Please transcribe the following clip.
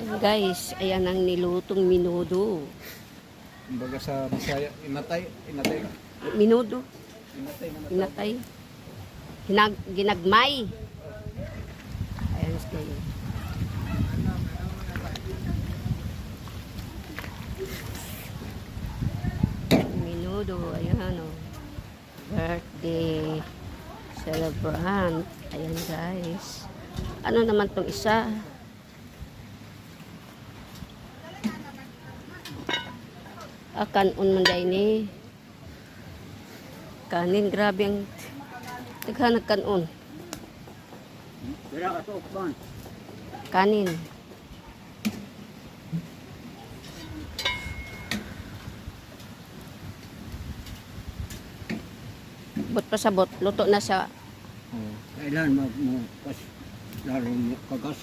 Guys, ayan ang nilutong minudo. Kumbaga sa Bisaya, inatay. Minudo, Inatay na matay. inatay. Ginagmay. Ayan kayo. Minudo, ayan o. Birthday celebrant. Ayan guys. Ano naman tong isa? Kanon man day ni. Kanin, grabe ang naghanag kanon. Kanin. Bot pa sa bot. Luto na siya. Kailan mo lalo kagas